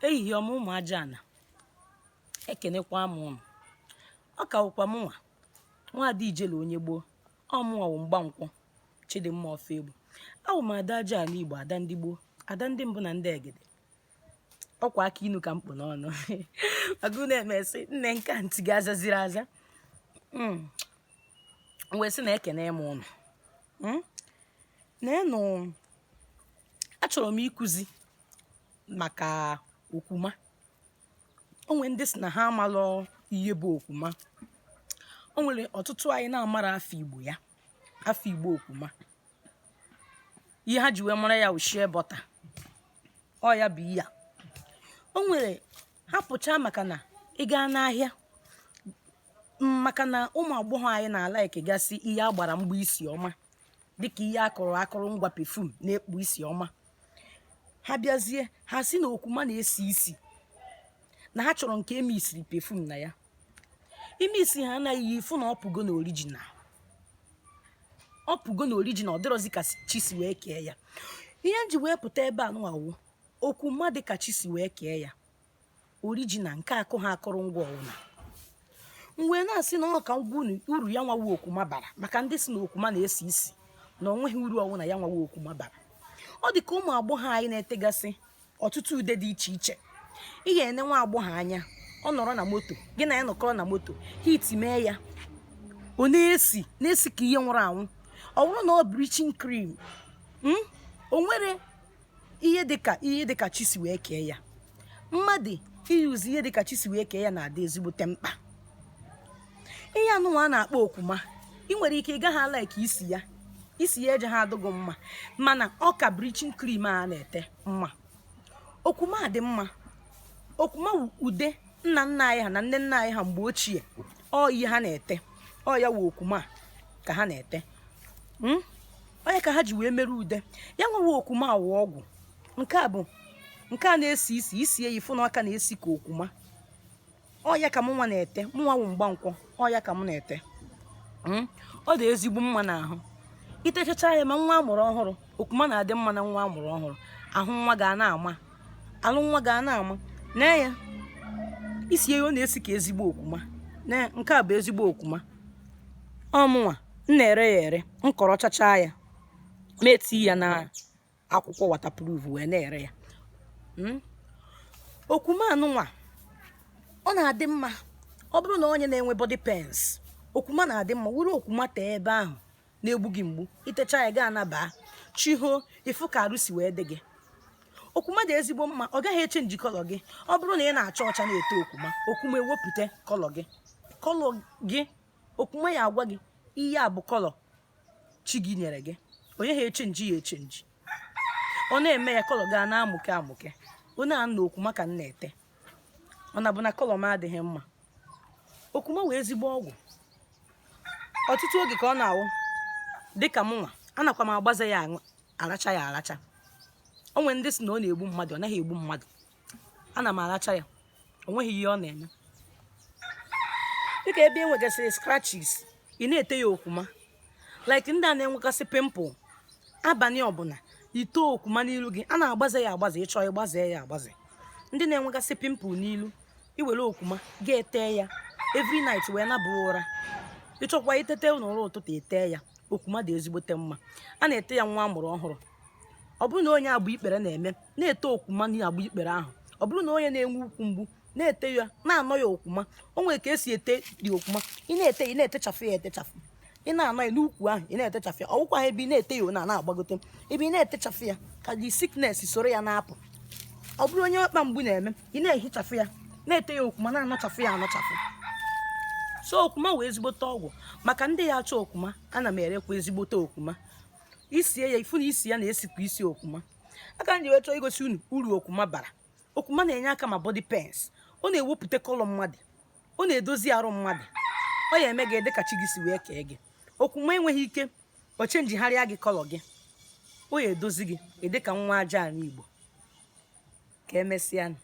ehihie ọma ụmụ Ajaana, ekenekwa m ụnụ. Ọ ka wụkwa mụnwa Nwaada Ijele onye gboo, ọmụnwa wụ Mgbankwọ Chidimma Ofegbu. Awụ m ada Ajaana Igbo, ada ndị gboo, ada ndị mbụ na ndị egede. Ọkwa aka inu ka mkpụ n'ọnụ agụ na-emesi nne nke ntị gị azaziri aza. Wee sị na ekene m ụnụ. Neenụ, achọrọ m ịkụzi maka okwuma. Onwe ndị si na ha amalụ ihe bụ okwuma. O nwere ọtụtụ anyị na-amara afọ Igbo ya, afọ Igbo okwuma. Ihe ha ji wee mara ya shea butter, ọ ya bụ ihe a. O nwere ha pụcha maka na ị gaa n'ahịa, maka na ụmụ agbọghọ anyị na-ala ekegasị ihe agbara mgba isi ọma, dịka ihe akụrụngwa pefum na-ekpu isi ọma. Ha bịazie ha si na okwuma na-esi isi, na ha chọrọ nke eme isiri pefum na ya. Ime isi ha anaghị ifu na ọpụgo na original. Ọpụgo na original, ọ dịrọzi ka chi si wee kee ya. Ihe nji wee pụta ebe a nwawo okwuma dị ka chi si wee kee ya, original nke akụ ha akụrụngwa ọwụna. Wee na-asị na ọ ka uru ya nwawo okwuma bara, maka ndị si na okwuma na-esi isi na onweghị uru ọwụna ya nwawo okwuma bara. Ọ dị ka ụmụ agbọghọ anyị na-etegasị ọtụtụ ude dị iche iche. Ị ga-ene nwa agbọghọ anya, ọ nọrọ na moto, gị na ya nọkọrọ na moto, hit mee ya, ọ na-esi ka ihe nwụrụ anwụ. Ọ bụrụ na ọ bleaching cream, o nwere ihe dịka chi si wee kee ya. Mmadụ iyuzi ihe dịka chi si wee kee ya na-adị ezigbote mkpa. Ihe anụnwa a na-akpọ okwuma, ị nwere ike ị gaghị ala ka isi ya eje ha adịghị mma, mana ọ ka bleaching cream a na-ete mma. Okwuma dị mma. Okwuma ude nna nna anyị ha na nne nna anyị ha mgbe ochie, ọ ihe ha na-ete, ọ ya wụ okwuma ka ha na-ete. Onye ka ha ji wee mere ude ya. Nwewe okwuma awụ ọgwụ. Nke a na-esi isi eyi fụ na aka na-esi ka okwuma. Ọ ya ka mụnwa na-ete, mụnwa wụ Mgbankwọ, ọ ya ka m na-ete. Ọ dị ezigbo mma n'ahụ. Itechacha ya ma nwa amụrụ ọhụrụ, okwuma na-adị mma na nwa amụrụ ọhụrụ. Ahụ nwa ga na-ama, alụ nwa ga na-ama. Nee ya, isi ya ọ na-esi ka ezigbo okwuma. Nee, nke a bụ ezigbo okwuma. Ọmụnwa m na-ere ya ere, m kọrọchacha ya, meti ya na akwụkwọ waterproof wee na-ere ya. Okwuma anụnwa ọ na-adị mma. Ọ bụrụ na onye na-enwe body pains, okwuma na-adị mma. Were okwuma tee ebe ahụ na-egbu gị mgbu, itecha ya ga anaba chiho, ifu ka arụ si wee dị gị. Okwuma dị ezigbo mma, ọ gaghị echenji kọlọ gị. Ọ bụrụ na ị na-acha ọcha na-ete okwuma ewepụta kọlọ gị. Okwuma ya agwa gị ihe a bụ kọlọ chi gị nyere gị. Onye ha echenji ya echenji, ọ na-eme ya kọlọ ga na-amụke amụke. Onye a na okwuma ka m na-ete, ọ na bụ na kọlọ m adịghị mma. Okwuma wee ezigbo ọgwụ. Ọtụtụ oge ka ọ na-awụ dịka mụnwa, anakwa m agbaza ya aracha ya aracha. Onwe ndị si na ọ na-egbu mmadụ, ọ naghị egbu mmadụ. Ana m aracha ya, o nweghị ihe ọ na-eme. Dịka ebe enwegasịrị scratches, ị na-ete ya okwuma. Like ndị a na-enwegasị pimple, abalị ọbụla ite okwuma n'ilu gị. A na-agbaze ya agbaze, ịchọ ịgbaze ya agbaze. Ndị na-enwegasị pimple n'ilu, iwere okwuma ga-ete ya every night wee nabụrụ ụra. Ịchọkwa itete n'ụra ụtụtụ ete ya. Okwuma dị ezigbote mma. A na-ete ya nwa amụrụ ọhụrụ. Ọ bụrụ na onye agba ikpere na-eme, na-ete okwuma na-agba ikpere ahụ. Ọ bụrụ na onye na-enwe ukwu mgbu, na-ete ya, na-anọ ya okwuma. O nwere ka esi ete dị okwuma. Ị na-etechafụ ya etechafụ. Ị na-anọ ya n'ukwu ahụ, ị na-etechafụ ya. Ọ wụkwa ebe ị na-ete ya na-agbagote. Ebe ị na-etechafụ ya ka dị sickness soro ya na-apụ. Ọ bụrụ onye ọkpa mgbu na-eme, ị na-ehichafụ ya, na-ete ya okwuma, na-anọchafụ ya anọchafụ. So okwuma wee ezigbote ọgwụ. Maka ndị ya achọ okwuma, ana m erekwa ezigbote okwuma. Isie ya, ifu na isi ya na-esikwa isi okwuma. Aka m ji wee chọọ igosi unu uru okwuma bara. Okwuma na-enye aka ma body pains. Ọ na-ewepụta kọlọ mmadụ, ọ na-edozi arụ mmadụ. Ọ ya eme gị dị ka chi gị si wee kee gị. Okwuma enweghị ike o chenjigharịa gị kọlọ gị. Ọ ya edozi gị dị ka nwa Ajaana Igbo. Ka emesịa.